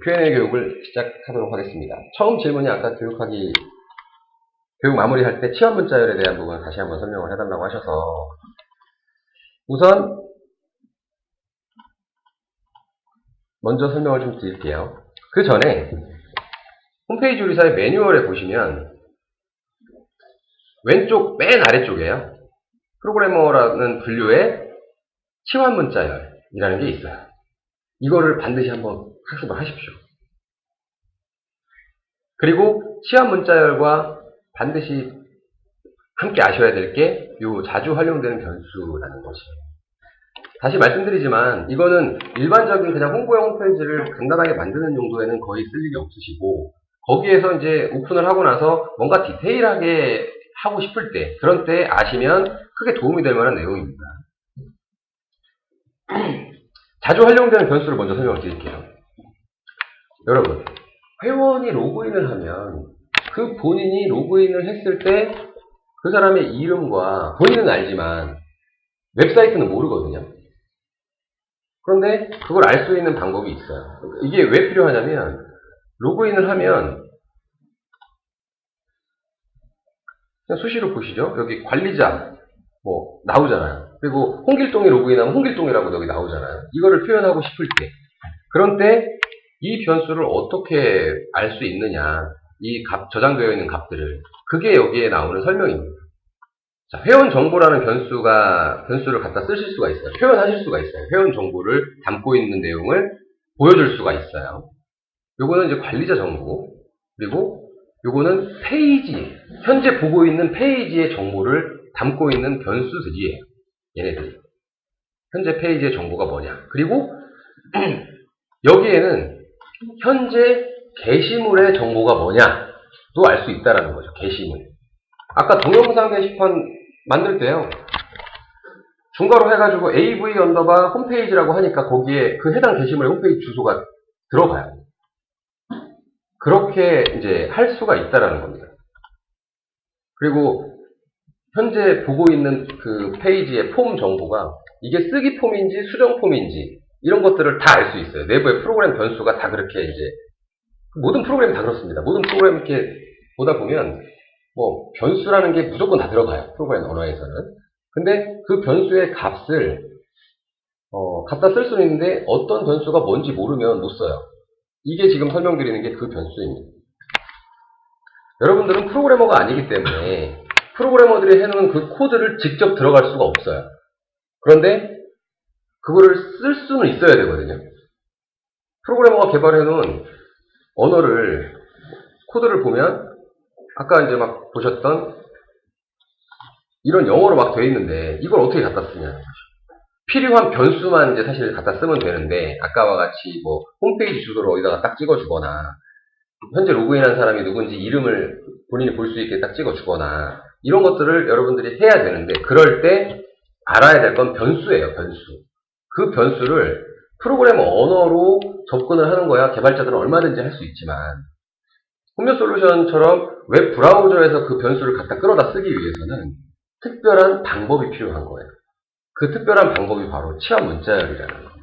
Q&A 교육을 시작하도록 하겠습니다. 처음 질문이 아까 교육 마무리할 때 치환 문자열에 대한 부분 다시 한번 설명을 해달라고 하셔서 우선 먼저 설명을 좀 드릴게요. 그 전에 홈페이지 요리사의 매뉴얼에 보시면 왼쪽 맨 아래쪽에요. 프로그래머라는 분류의 치환 문자열이라는 게 있어요. 이거를 반드시 한번 학습을 하십시오. 그리고 치환 문자열과 반드시 함께 아셔야 될 게 요 자주 활용되는 변수라는 것이에요. 다시 말씀드리지만 이거는 일반적인 그냥 홍보용 홈페이지를 간단하게 만드는 용도에는 거의 쓸 일이 없으시고, 거기에서 이제 오픈을 하고 나서 뭔가 디테일하게 하고 싶을 때, 그런 때 아시면 크게 도움이 될 만한 내용입니다. 자주 활용되는 변수를 먼저 설명을 드릴게요. 여러분, 회원이 로그인을 하면 그 본인이 로그인을 했을 때 그 사람의 이름과, 본인은 알지만 웹사이트는 모르거든요. 그런데 그걸 알 수 있는 방법이 있어요. 이게 왜 필요하냐면, 로그인을 하면 그냥 수시로 보시죠. 여기 관리자 뭐 나오잖아요. 그리고 홍길동이 로그인하면 홍길동이라고 여기 나오잖아요. 이거를 표현하고 싶을 때, 그런 때 이 변수를 어떻게 알 수 있느냐, 이 저장되어 있는 값들을, 그게 여기에 나오는 설명입니다. 자, 회원 정보라는 변수를 갖다 쓰실 수가 있어요. 표현하실 수가 있어요. 회원 정보를 담고 있는 내용을 보여줄 수가 있어요. 요거는 이제 관리자 정보, 그리고 요거는 페이지, 현재 보고 있는 페이지의 정보를 담고 있는 변수들이에요. 얘네들이. 현재 페이지의 정보가 뭐냐. 그리고 여기에는 현재 게시물의 정보가 뭐냐도 알 수 있다라는 거죠. 게시물. 아까 동영상 게시판 만들 때요, 중괄호 해가지고 AV 언더바 홈페이지라고 하니까 거기에 그 해당 게시물의 홈페이지 주소가 들어가요. 그렇게 이제 할 수가 있다라는 겁니다. 그리고 현재 보고 있는 그 페이지의 폼 정보가 이게 쓰기 폼인지 수정 폼인지 이런 것들을 다 알 수 있어요. 내부의 프로그램 변수가 다 그렇게 이제, 모든 프로그램이 다 그렇습니다. 모든 프로그램 이렇게 보다 보면 뭐 변수라는 게 무조건 다 들어가요. 프로그램 언어에서는. 근데 그 변수의 값을 갖다 쓸 수는 있는데 어떤 변수가 뭔지 모르면 못 써요. 이게 지금 설명드리는 게 그 변수입니다. 여러분들은 프로그래머가 아니기 때문에 프로그래머들이 해놓은 그 코드를 직접 들어갈 수가 없어요. 그런데 그거를 쓸 수는 있어야 되거든요. 프로그래머가 개발해놓은 언어를, 코드를 보면 아까 이제 막 보셨던 이런 영어로 막 되어 있는데 이걸 어떻게 갖다 쓰냐. 필요한 변수만 이제 사실 갖다 쓰면 되는데, 아까와 같이 뭐 홈페이지 주소를 어디다가 딱 찍어주거나, 현재 로그인한 사람이 누군지 이름을 본인이 볼 수 있게 딱 찍어주거나, 이런 것들을 여러분들이 해야 되는데, 그럴 때 알아야 될 건 변수예요. 변수. 그 변수를 프로그래머 언어로 접근을 하는 거야 개발자들은 얼마든지 할 수 있지만, 홈쇼솔루션처럼 웹 브라우저에서 그 변수를 갖다 끌어다 쓰기 위해서는 특별한 방법이 필요한 거예요. 그 특별한 방법이 바로 치환 문자열이라는 겁니다.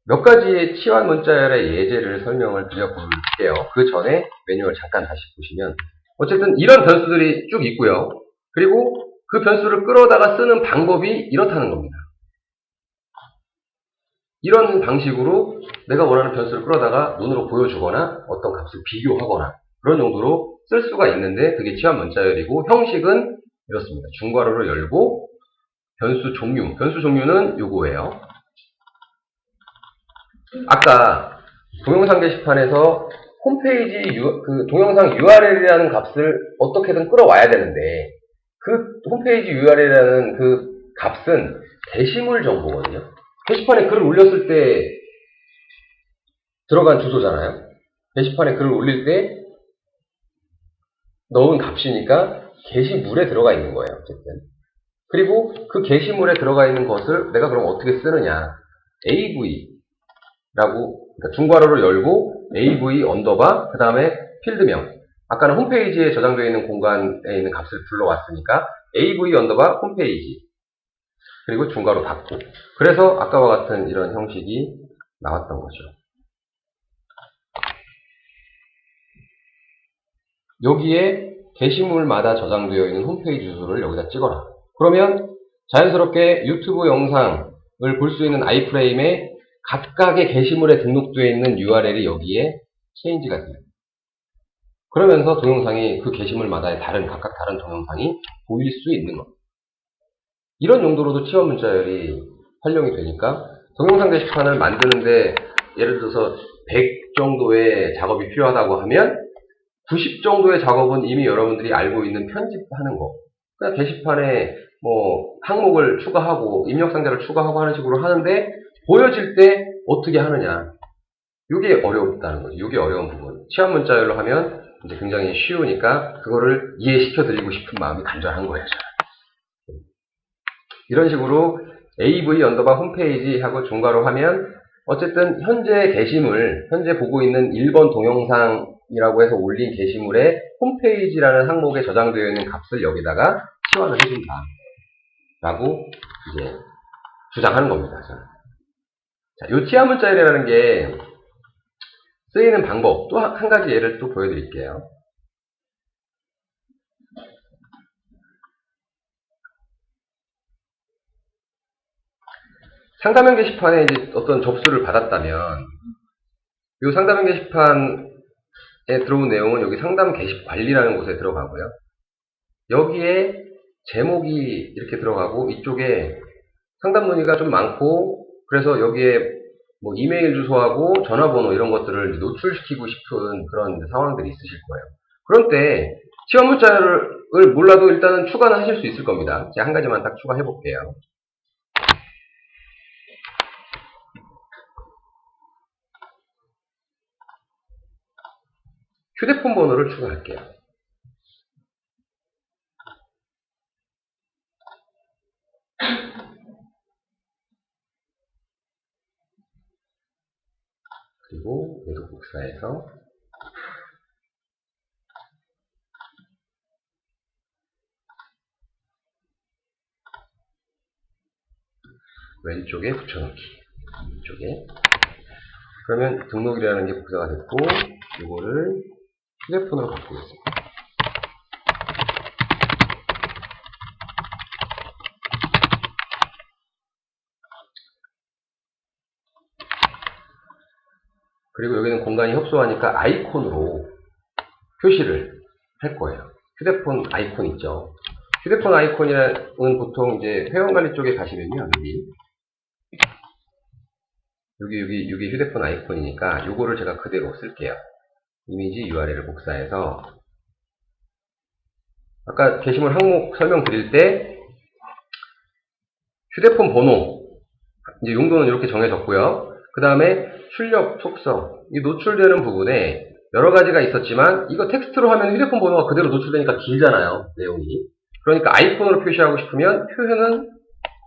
몇 가지의 치환 문자열의 예제를 설명을 드려볼게요. 그 전에 매뉴얼 잠깐 다시 보시면, 어쨌든 이런 변수들이 쭉 있고요. 그리고 그 변수를 끌어다가 쓰는 방법이 이렇다는 겁니다. 이런 방식으로 내가 원하는 변수를 끌어다가 눈으로 보여주거나 어떤 값을 비교하거나 그런 용도로 쓸 수가 있는데, 그게 치환 문자열이고, 형식은 이렇습니다. 중괄호를 열고 변수 종류는 요거예요. 아까 동영상 게시판에서 홈페이지 그 동영상 URL이라는 값을 어떻게든 끌어와야 되는데, 그 홈페이지 URL이라는 그 값은 게시물 정보거든요. 게시판에 글을 올렸을 때 들어간 주소잖아요. 게시판에 글을 올릴 때 넣은 값이니까 게시물에 들어가 있는 거예요. 어쨌든. 그리고 그 게시물에 들어가 있는 것을 내가 그럼 어떻게 쓰느냐. AV라고, 그러니까 중괄호를 열고 AV 언더바 그 다음에 필드명. 아까는 홈페이지에 저장되어 있는 공간에 있는 값을 불러왔으니까 AV 언더바 홈페이지, 그리고 중괄호 닫고. 그래서 아까와 같은 이런 형식이 나왔던 거죠. 여기에 게시물마다 저장되어 있는 홈페이지 주소를 여기다 찍어라. 그러면 자연스럽게 유튜브 영상을 볼 수 있는 아이프레임에 각각의 게시물에 등록되어 있는 URL이 여기에 체인지가 돼요. 그러면서 동영상이 그 게시물마다의 각각 다른 동영상이 보일 수 있는 겁니다. 이런 용도로도 치환 문자열이 활용이 되니까 동영상 게시판을 만드는데 예를 들어서 100 정도의 작업이 필요하다고 하면 90 정도의 작업은 이미 여러분들이 알고 있는 편집하는 거. 그냥 게시판에 뭐 항목을 추가하고 입력 상자를 추가하고 하는 식으로 하는데 보여질 때 어떻게 하느냐. 이게 어렵다는 거죠. 이게 어려운 부분. 치환 문자열로 하면 이제 굉장히 쉬우니까 그거를 이해시켜 드리고 싶은 마음이 간절한 거예요. 이런 식으로 AV 언더바 홈페이지 하고 중괄호 하면 어쨌든 현재 게시물, 현재 보고 있는 1번 동영상이라고 해서 올린 게시물에 홈페이지라는 항목에 저장되어 있는 값을 여기다가 치환을 해준다. 라고 이제 주장하는 겁니다. 자, 요 치환 문자열이라는 게 쓰이는 방법, 또 한 가지 예를 또 보여드릴게요. 상담형 게시판에 이제 어떤 접수를 받았다면, 이 상담형 게시판에 들어온 내용은 여기 상담 게시 관리라는 곳에 들어가고요. 여기에 제목이 이렇게 들어가고, 이쪽에 상담 문의가 좀 많고, 그래서 여기에 뭐 이메일 주소하고 전화번호 이런 것들을 노출시키고 싶은 그런 상황들이 있으실 거예요. 그런 때 치환 문자를 몰라도 일단은 추가는 하실 수 있을 겁니다. 제가 한 가지만 딱 추가해 볼게요. 휴대폰 번호를 추가할게요. 그리고 얘도 복사해서 왼쪽에 붙여넣기. 이쪽에. 그러면 등록이라는 게 복사가 됐고, 이거를 휴대폰으로 바꾸겠습니다. 그리고 여기는 공간이 협소하니까 아이콘으로 표시를 할 거예요. 휴대폰 아이콘 있죠. 휴대폰 아이콘은 보통 이제 회원관리 쪽에 가시면요. 여기 휴대폰 아이콘이니까 요거를 제가 그대로 쓸게요. 이미지 URL을 복사해서 아까 게시물 항목 설명드릴 때 휴대폰 번호 이제 용도는 이렇게 정해졌고요. 그 다음에 출력, 속성 이 노출되는 부분에 여러 가지가 있었지만 이거 텍스트로 하면 휴대폰 번호가 그대로 노출되니까 길잖아요. 내용이. 그러니까 아이콘으로 표시하고 싶으면 표현은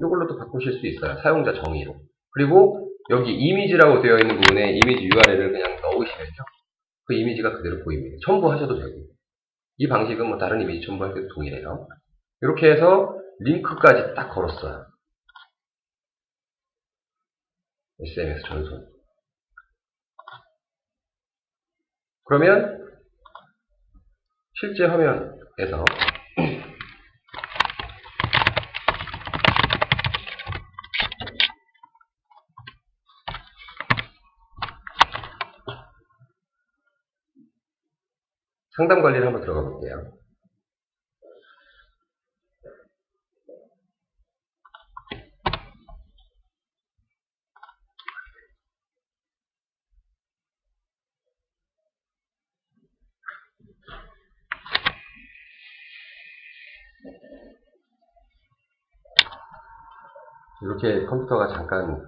이걸로 또 바꾸실 수 있어요. 사용자 정의로. 그리고 여기 이미지라고 되어 있는 부분에 이미지 URL을 그냥 넣으시면요. 그 이미지가 그대로 보입니다. 첨부하셔도 되고. 이 방식은 뭐 다른 이미지 첨부할 때도 동일해요. 이렇게 해서 링크까지 딱 걸었어요. SMS 전송. 그러면 실제 화면에서 상담 관리를 한번 들어가 볼게요. 이렇게 컴퓨터가 잠깐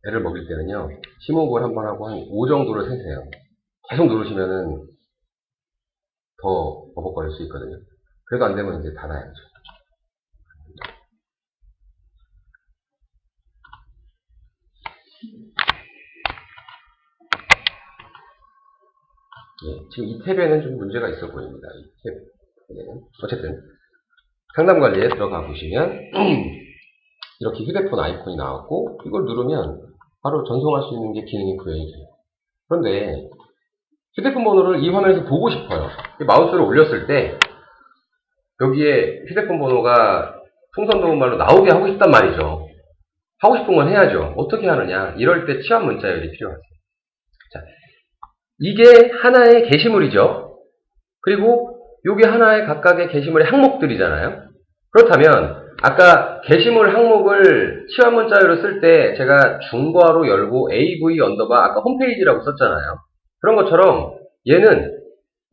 애를 먹일 때는요, 심호흡을 한번 하고 한 5 정도를 세세요. 계속 누르시면은 더 버벅거릴 수 있거든요. 그래도 안 되면 이제 닫아야죠. 예, 지금 이 탭에는 좀 문제가 있어 보입니다. 이 탭에는. 어쨌든, 상담 관리에 들어가 보시면, 이렇게 휴대폰 아이콘이 나왔고, 이걸 누르면 바로 전송할 수 있는 게 기능이 구현이 돼요. 그런데 휴대폰 번호를 이 화면에서 보고 싶어요. 마우스를 올렸을 때 여기에 휴대폰 번호가 풍선 도움말로 나오게 하고 싶단 말이죠. 하고 싶은 건 해야죠. 어떻게 하느냐? 이럴 때 치환 문자열이 필요하세요. 자, 이게 하나의 게시물이죠. 그리고 이게 하나의 각각의 게시물의 항목들이잖아요. 그렇다면 아까 게시물 항목을 치환 문자열로 쓸 때 제가 중괄호 열고 AV 언더바 아까 홈페이지라고 썼잖아요. 그런 것처럼 얘는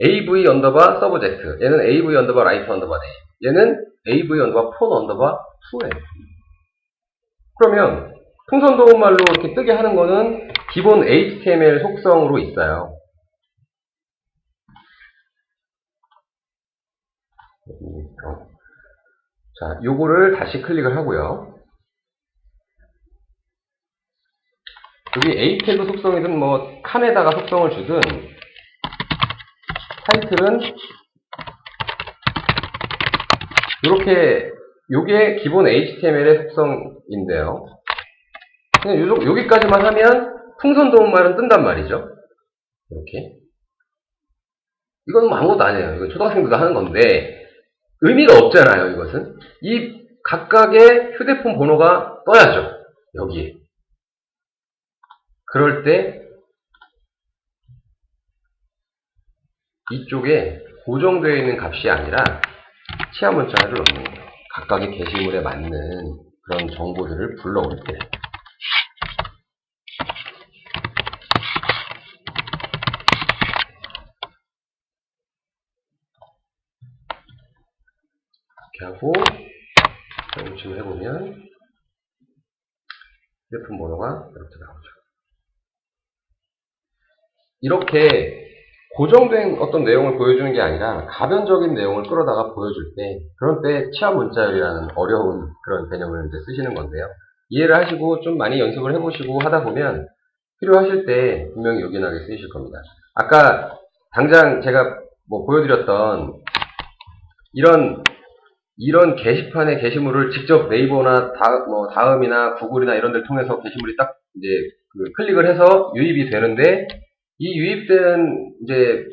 AV 언더바 서브젝트, 얘는 AV 언더바 라이트 언더바 네임, 얘는 AV 언더바 폰 언더바 투예요. 그러면 풍선 도움말로 이렇게 뜨게 하는 거는 기본 HTML 속성으로 있어요. 자, 요거를 다시 클릭을 하고요. 여기 A 태그 속성이든 뭐 칸에다가 속성을 주든 타이틀은 이렇게 요게 기본 HTML의 속성인데요. 그냥 여기까지만 하면 풍선 도움말은 뜬단 말이죠. 이렇게. 이건 뭐 아무것도 아니에요. 이건 초등학생들도 하는 건데 의미가 없잖아요. 이것은 이 각각의 휴대폰 번호가 떠야죠. 여기에. 그럴 때 이쪽에 고정되어 있는 값이 아니라 치환 문자를 넣는 거예요. 각각의 게시물에 맞는 그런 정보들을 불러올 때. 이렇게 하고 지금 해보면 휴대폰 번호가 이렇게 나오죠. 이렇게 고정된 어떤 내용을 보여주는 게 아니라 가변적인 내용을 끌어다가 보여줄 때 그런 때 치환 문자열이라는 어려운 그런 개념을 이제 쓰시는 건데요. 이해를 하시고 좀 많이 연습을 해보시고 하다 보면 필요하실 때 분명히 요긴하게 쓰이실 겁니다. 아까 당장 제가 뭐 보여드렸던 이런 게시판의 게시물을 직접 네이버나 다음이나 구글이나 이런 데를 통해서 게시물이 딱 이제 클릭을 해서 유입이 되는데 이 유입되는 이제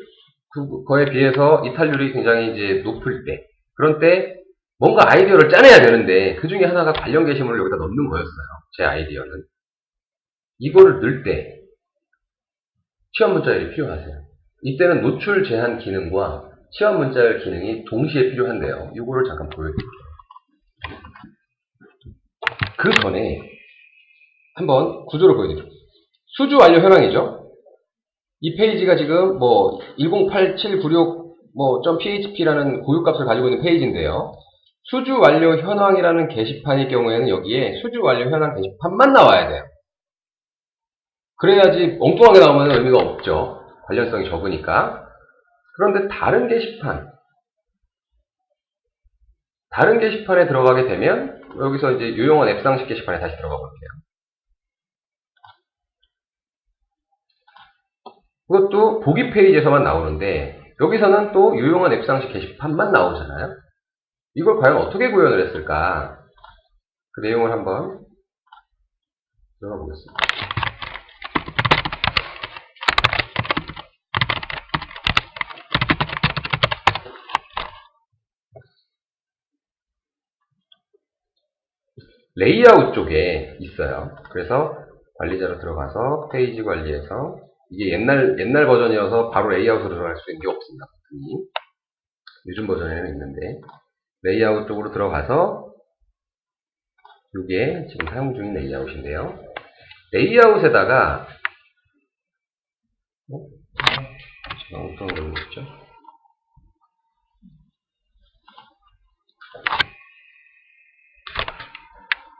그거에 비해서 이탈률이 굉장히 이제 높을 때 그런 때 뭔가 아이디어를 짜내야 되는데 그 중에 하나가 관련 게시물을 여기다 넣는 거였어요. 제 아이디어는. 이거를 넣을 때 치환 문자열이 필요하세요. 이때는 노출 제한 기능과 치환 문자열 기능이 동시에 필요한데요. 이거를 잠깐 보여드릴게요. 그 전에 한번 구조를 보여드릴게요. 수주 완료 현황이죠. 이 페이지가 지금 뭐 108796.php라는 고유값을 가지고 있는 페이지인데요. 수주 완료 현황이라는 게시판일 경우에는 여기에 수주 완료 현황 게시판만 나와야 돼요. 그래야지 엉뚱하게 나오면 의미가 없죠. 관련성이 적으니까. 그런데 다른 게시판에 들어가게 되면 여기서 이제 유용한 앱상식 게시판에 다시 들어가 볼게요. 그것도 보기 페이지에서만 나오는데 여기서는 또 유용한 앱상식 게시판만 나오잖아요. 이걸 과연 어떻게 구현을 했을까? 그 내용을 한번 들어가 보겠습니다. 레이아웃 쪽에 있어요. 그래서 관리자로 들어가서 페이지 관리에서 이게 옛날 버전이어서 바로 레이아웃으로 들어갈 수 있는 게 없습니다. 요즘 버전에는 있는데 레이아웃 쪽으로 들어가서 이게 지금 사용 중인 레이아웃인데요. 레이아웃에다가 어떤 걸 넣었죠?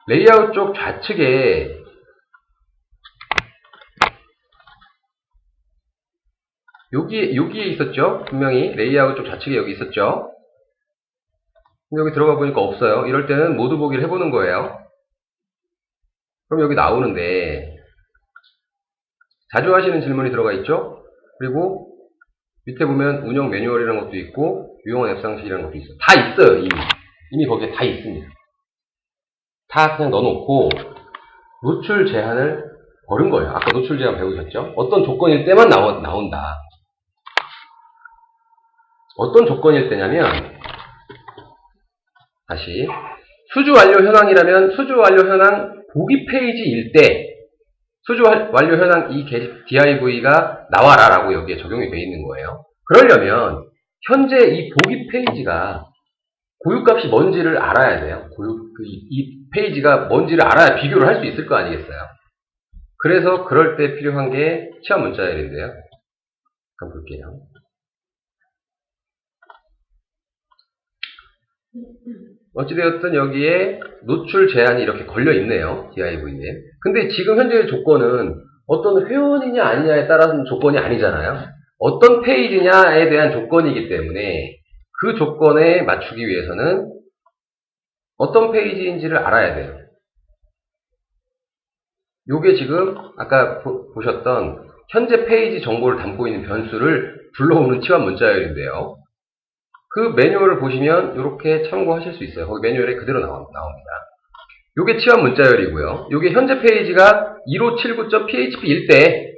레이아웃 쪽 좌측에 여기에 있었죠? 분명히 레이아웃 쪽 좌측에 여기 있었죠? 근데 여기 들어가 보니까 없어요. 이럴 때는 모두 보기를 해보는 거예요. 그럼 여기 나오는데 자주 하시는 질문이 들어가 있죠? 그리고 밑에 보면 운영 매뉴얼이라는 것도 있고 유용한 앱상식이라는 것도 있어요. 다 있어요. 이미 거기에 다 있습니다. 다 그냥 넣어놓고 노출 제한을 걸은 거예요. 아까 노출 제한 배우셨죠? 어떤 조건일 때만 나온다. 어떤 조건일 때냐면, 다시, 수주 완료 현황이라면 수주 완료 현황 보기 페이지일 때, 수주 완료 현황 이 div가 나와라라고 여기에 적용이 되어 있는 거예요. 그러려면, 현재 이 보기 페이지가 고유값이 뭔지를 알아야 돼요. 이 페이지가 뭔지를 알아야 비교를 할 수 있을 거 아니겠어요. 그래서 그럴 때 필요한 게 치환 문자열인데요. 한번 볼게요. 어찌되었든 여기에 노출 제한이 이렇게 걸려 있네요. div에. 근데 지금 현재의 조건은 어떤 회원이냐 아니냐에 따라서는 조건이 아니잖아요. 어떤 페이지냐에 대한 조건이기 때문에 그 조건에 맞추기 위해서는 어떤 페이지인지를 알아야 돼요. 요게 지금 아까 보셨던 현재 페이지 정보를 담고 있는 변수를 불러오는 치환 문자열인데요. 그 매뉴얼을 보시면 이렇게 참고하실 수 있어요. 거기 매뉴얼에 그대로 나옵니다. 요게 치환 문자열이고요. 요게 현재 페이지가 1579.php일 때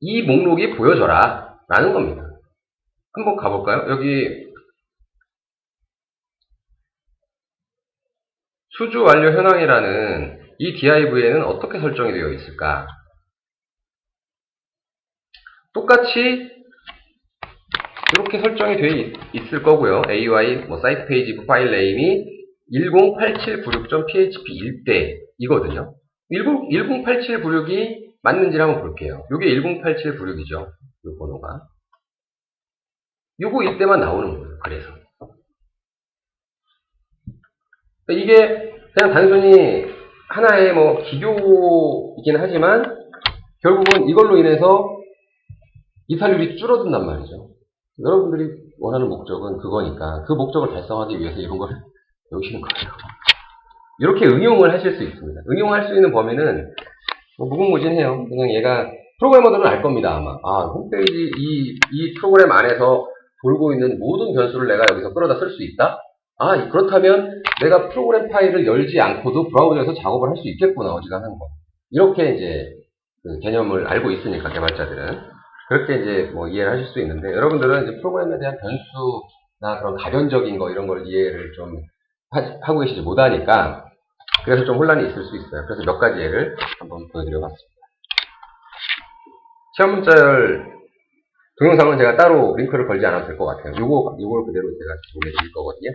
이 목록이 보여져라 라는 겁니다. 한번 가볼까요? 여기 수주 완료 현황이라는 이 div에는 어떻게 설정이 되어 있을까? 똑같이 이렇게 설정이 되어 있을 거고요. AY 사이트 페이지 파일 네임이 108796.php일 때 이거든요. 108796이 맞는지를 한번 볼게요. 이게 108796이죠. 이 번호가. 요거일 때만 나오는 거예요. 그래서 이게 그냥 단순히 하나의 기교이긴 하지만 결국은 이걸로 인해서 이탈률이 줄어든단 말이죠. 여러분들이 원하는 목적은 그거니까 그 목적을 달성하기 위해서 이런 걸 배우시는 거예요. 이렇게 응용을 하실 수 있습니다. 응용할 수 있는 범위는 무궁무진해요. 그냥 얘가 프로그래머들은 알 겁니다. 아마 홈페이지 이 프로그램 안에서 돌고 있는 모든 변수를 내가 여기서 끌어다 쓸 수 있다? 그렇다면 내가 프로그램 파일을 열지 않고도 브라우저에서 작업을 할 수 있겠구나, 어지간한 거. 이렇게 이제 그 개념을 알고 있으니까 개발자들은 그렇게 이제 이해를 하실 수 있는데, 여러분들은 이제 프로그램에 대한 변수나 그런 가변적인 거 이런 걸 이해를 좀 하고 계시지 못하니까 그래서 좀 혼란이 있을 수 있어요. 그래서 몇 가지 예를 한번 보여드려 봤습니다. 시험 문자열 동영상은 제가 따로 링크를 걸지 않아도 될 것 같아요. 요걸 그대로 제가 보내드릴 거거든요.